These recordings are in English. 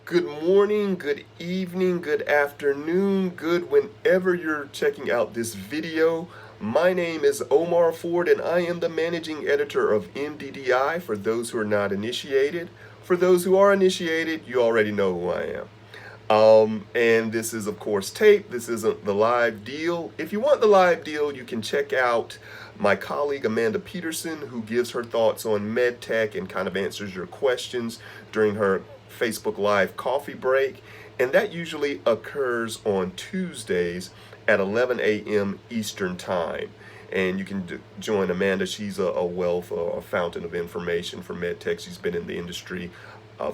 Good morning, good evening, good afternoon, good whenever you're checking out this video. My name is Omar Ford and I am the managing editor of MDDI for those who are not initiated. For those who are initiated, you already know who I am. And this is of course tape. This isn't the live deal. If you want the live deal, you can check out my colleague Amanda Peterson, who gives her thoughts on med tech and kind of answers your questions during her Facebook Live coffee break. And that usually occurs on Tuesdays at 11 a.m. Eastern Time. And you can join Amanda. She's a wealth, a fountain of information for med tech. She's been in the industry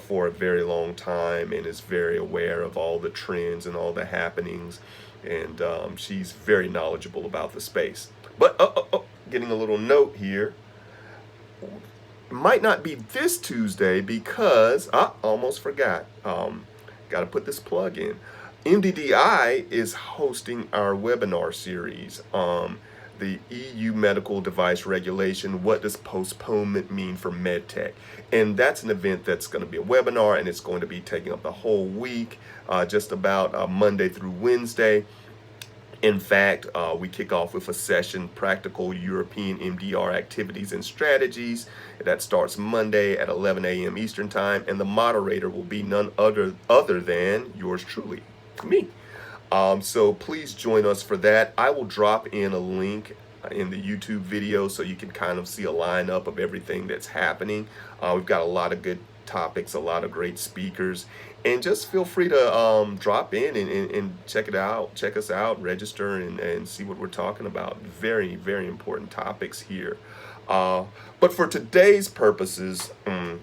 for a very long time and is very aware of all the trends and all the happenings. And she's very knowledgeable about the space. But getting a little note here. Might not be this Tuesday because I almost forgot. Got to put this plug in. MDDI is hosting our webinar series. The EU medical device regulation. What does postponement mean for medtech? And that's an event that's going to be a webinar, and it's going to be taking up the whole week, just about Monday through Wednesday. In fact, we kick off with a session, Practical European MDR Activities and Strategies. That starts Monday at 11 a.m. Eastern Time, and the moderator will be none other than yours truly, me. So please join us for that. I will drop in a link in the YouTube video so you can kind of see a lineup of everything that's happening. We've got a lot of good topics, a lot of great speakers, and just feel free to drop in and check it out, check us out, register and see what we're talking about. Very, very important topics here. But for today's purposes,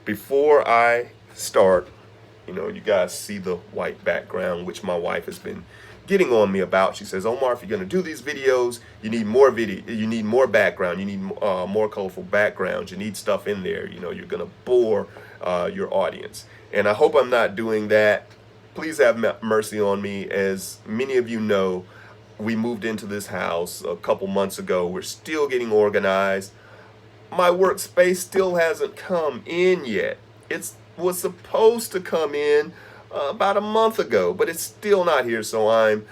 before I start, you guys see the white background, which my wife has been getting on me about. She says, Omar, if you're going to do these videos, you need more video, you need more background, you need more colorful backgrounds, you need stuff in there. You're going to bore your audience. And I hope I'm not doing that. Please have mercy on me. As many of you know, we moved into this house a couple months ago. We're still getting organized. My workspace still hasn't come in yet. It was supposed to come in about a month ago, but it's still not here. So I'm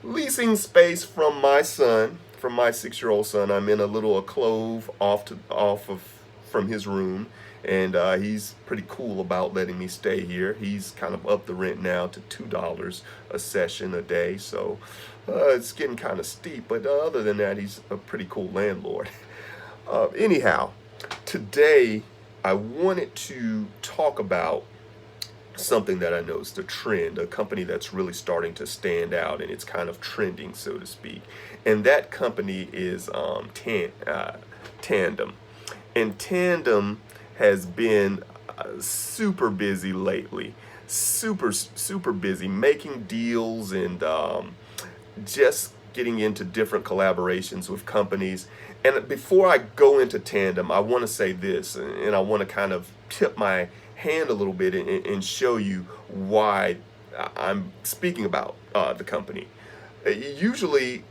leasing space from my son, from my 6-year-old son. I'm in a little alcove from his room, and he's pretty cool about letting me stay here. He's kind of upped the rent now to $2 a session a day, so it's getting kind of steep, but other than that, he's a pretty cool landlord. Anyhow, today I wanted to talk about something that I noticed, a trend, a company that's really starting to stand out, and it's kind of trending, so to speak. And that company is Tandem. And Tandem has been super busy lately, super busy making deals and just getting into different collaborations with companies. And before I go into Tandem, I want to say this, and I want to kind of tip my hand a little bit and show you why I'm speaking about the company. Usually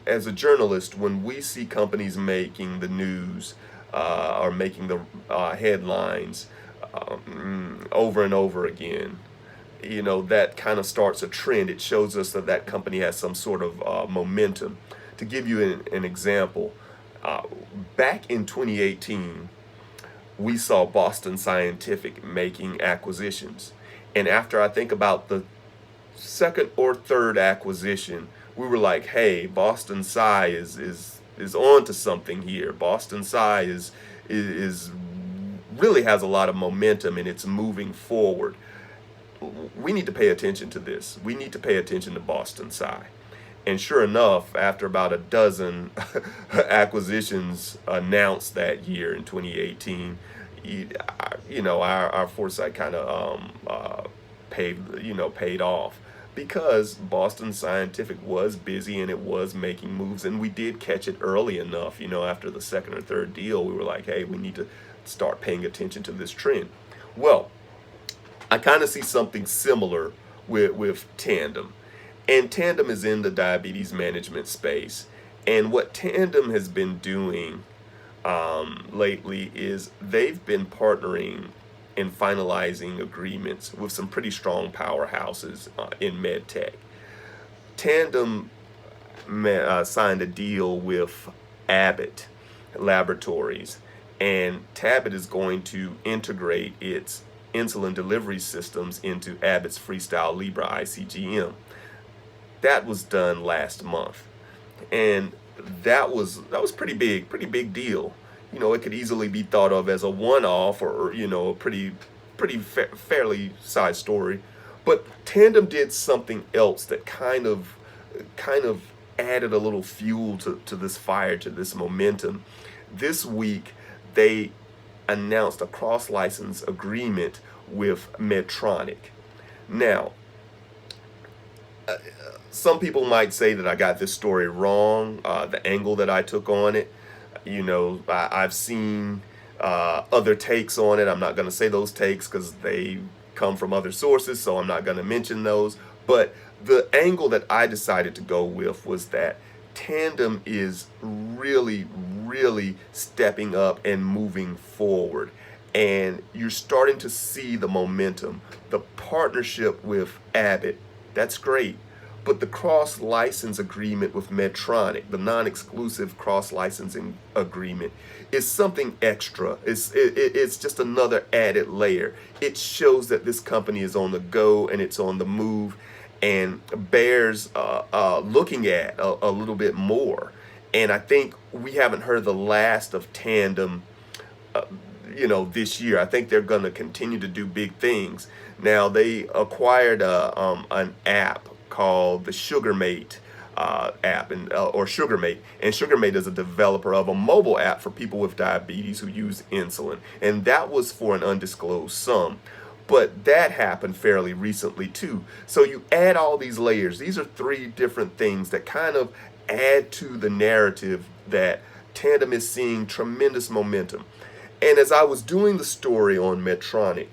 as a journalist, when we see companies making the news or making the headlines over and over again, that kind of starts a trend. It shows us that company has some sort of momentum. To give you an example, back in 2018, we saw Boston Scientific making acquisitions. And after I think about the second or third acquisition, we were like, hey, Boston Sci is on to something here. Boston Sci is really has a lot of momentum and it's moving forward. We need to pay attention to this. We need to pay attention to Boston Sci. And sure enough, after about a dozen acquisitions announced that year in 2018, our foresight kind of paid off, because Boston Scientific was busy and it was making moves, and we did catch it early enough. After the second or third deal, we were like, hey, we need to start paying attention to this trend. Well, I kind of see something similar with Tandem. And Tandem is in the diabetes management space. And what Tandem has been doing lately is they've been partnering and finalizing agreements with some pretty strong powerhouses in med tech. Tandem signed a deal with Abbott Laboratories, and Abbott is going to integrate its insulin delivery systems into Abbott's Freestyle Libre ICGM. That was done last month, and that was pretty big deal. You know, it could easily be thought of as a one-off, or you know, a fairly sized story. But Tandem did something else that kind of added a little fuel to this fire, to this momentum. This week, they announced a cross-license agreement with Medtronic. Now, some people might say that I got this story wrong, the angle that I took on it. You know, I've seen other takes on it. I'm not going to say those takes because they come from other sources, so I'm not going to mention those. But the angle that I decided to go with was that Tandem is really stepping up and moving forward. And you're starting to see the momentum. The partnership with Abbott, that's great. But the cross-license agreement with Medtronic, the non-exclusive cross-licensing agreement, is something extra. It's just another added layer. It shows that this company is on the go and it's on the move, and bears looking at a little bit more. And I think we haven't heard the last of Tandem, you know, this year. I think they're going to continue to do big things. Now, they acquired an app called the Sugarmate app, or Sugarmate. And Sugarmate is a developer of a mobile app for people with diabetes who use insulin. And that was for an undisclosed sum. But that happened fairly recently too. So you add all these layers. These are three different things that kind of add to the narrative that Tandem is seeing tremendous momentum. And as I was doing the story on Medtronic,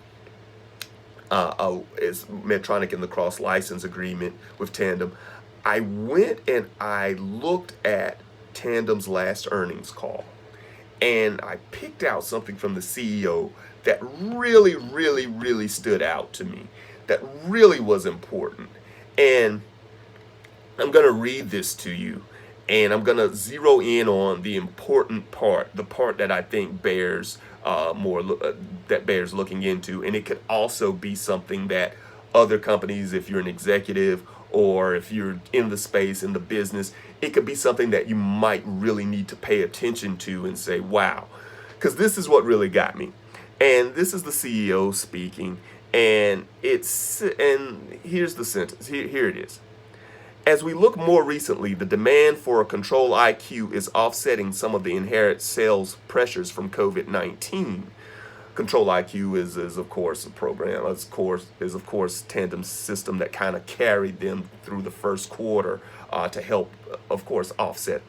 is Medtronic in the cross-license agreement with Tandem, I went and I looked at Tandem's last earnings call, and I picked out something from the CEO that really stood out to me, that really was important. And I'm going to read this to you, and I'm going to zero in on the important part, the part that I think bears that bears looking into. And it could also be something that other companies, if you're an executive or if you're in the space, in the business, it could be something that you might really need to pay attention to and say, wow, because this is what really got me. And this is the CEO speaking, and here's the sentence. Here it is. As we look more recently, the demand for a control IQ is offsetting some of the inherent sales pressures from COVID-19. Control IQ is of course a program, is of course Tandem's system that kind of carried them through the first quarter to help, of course, offset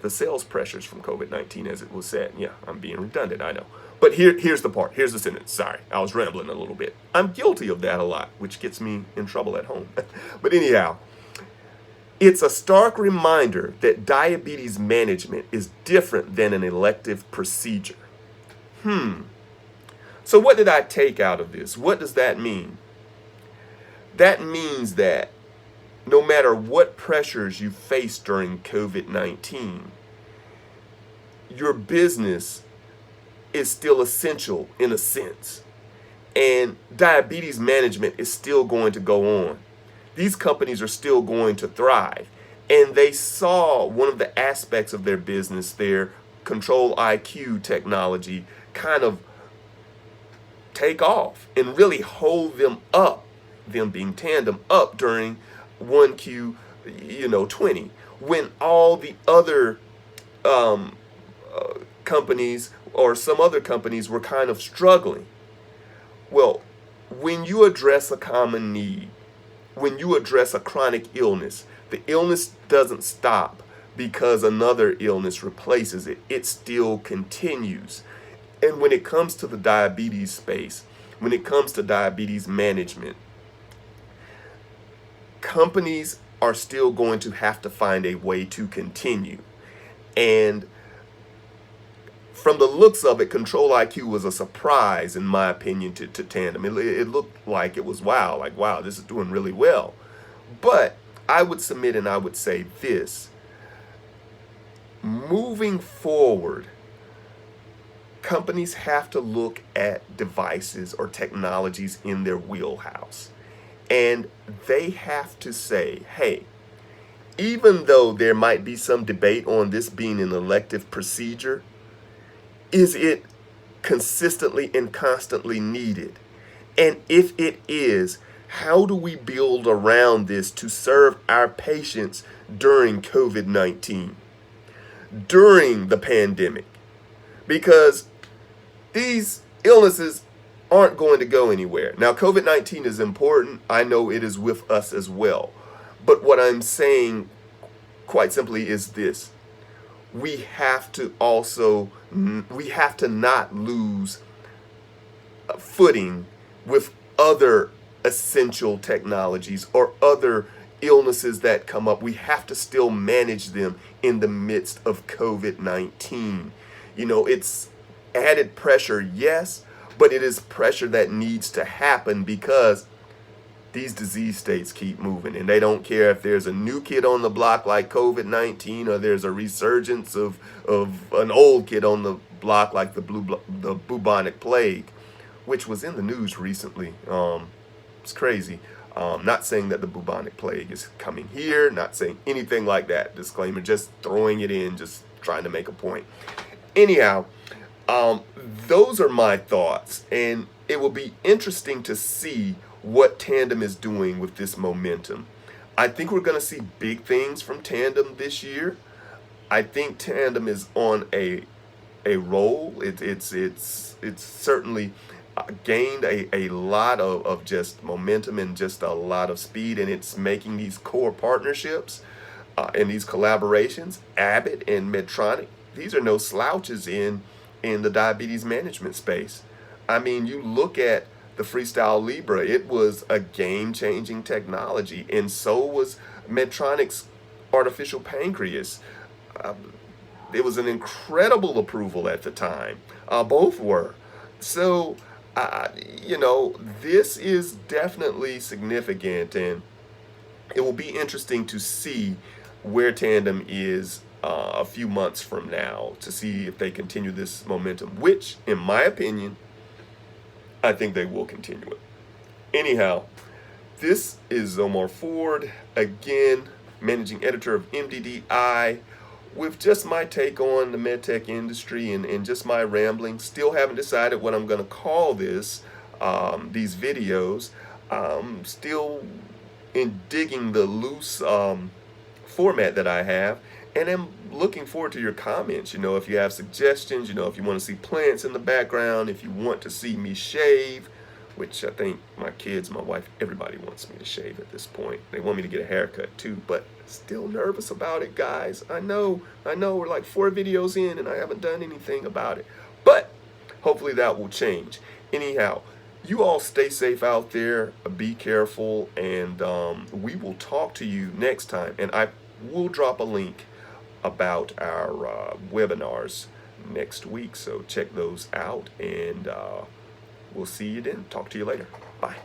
the sales pressures from COVID-19, as it was said. Yeah, I'm being redundant, I know. But here's the part. Here's the sentence. Sorry, I was rambling a little bit. I'm guilty of that a lot, which gets me in trouble at home. But anyhow, it's a stark reminder that diabetes management is different than an elective procedure. So what did I take out of this? What does that mean? That means that no matter what pressures you face during COVID-19, your business is still essential in a sense. And diabetes management is still going to go on. These companies are still going to thrive. And they saw one of the aspects of their business, their Control IQ technology, kind of take off and really hold them up, them being Tandem, up during 1Q 20, when all the other companies or some other companies were kind of struggling. Well, when you address a common need, when you address a chronic illness, the illness doesn't stop because another illness replaces it. It still continues. And when it comes to the diabetes space, when it comes to diabetes management, companies are still going to have to find a way to continue. And from the looks of it, Control IQ was a surprise, in my opinion, to Tandem. It looked like it was wow, like, wow, this is doing really well. But I would submit and I would say this. Moving forward, companies have to look at devices or technologies in their wheelhouse. And they have to say, hey, even though there might be some debate on this being an elective procedure, is it consistently and constantly needed? And if it is, how do we build around this to serve our patients during COVID-19, during the pandemic? Because these illnesses aren't going to go anywhere. Now, COVID-19 is important. I know it is with us as well. But what I'm saying quite simply is this. We have to not lose footing with other essential technologies or other illnesses that come up. We have to still manage them in the midst of COVID-19. You know, it's added pressure, yes, but it is pressure that needs to happen because these disease states keep moving, and they don't care if there's a new kid on the block like COVID-19 or there's a resurgence of an old kid on the block like the bubonic plague, which was in the news recently. It's crazy. Not saying that the bubonic plague is coming here, not saying anything like that. Disclaimer, just throwing it in, just trying to make a point. Anyhow, those are my thoughts, and it will be interesting to see what Tandem is doing with this momentum. I think we're going to see big things from Tandem this year. I think Tandem is on a roll. It's certainly gained a lot of just momentum and just a lot of speed, and it's making these core partnerships and these collaborations. Abbott and Medtronic, these are no slouches in the diabetes management space. I mean, you look at the Freestyle Libre, it was a game-changing technology, and so was Medtronic's artificial pancreas. It was an incredible approval at the time. Both were. So, you know, this is definitely significant, and it will be interesting to see where Tandem is a few months from now, to see if they continue this momentum, which, in my opinion, I think they will continue it. Anyhow, this is Omar Ford, again, managing editor of MDDI, with just my take on the medtech industry and just my rambling. Still haven't decided what I'm going to call these videos. Still in digging the loose format that I have. And I'm looking forward to your comments. You know, if you have suggestions, you know, if you want to see plants in the background, if you want to see me shave, which I think my kids, my wife, everybody wants me to shave at this point. They want me to get a haircut too, but still nervous about it, guys. I know, we're like 4 videos in and I haven't done anything about it, but hopefully that will change. Anyhow, you all stay safe out there, be careful, and we will talk to you next time. And I will drop a link about our webinars next week, so check those out, and we'll see you then. Talk to you later. Bye.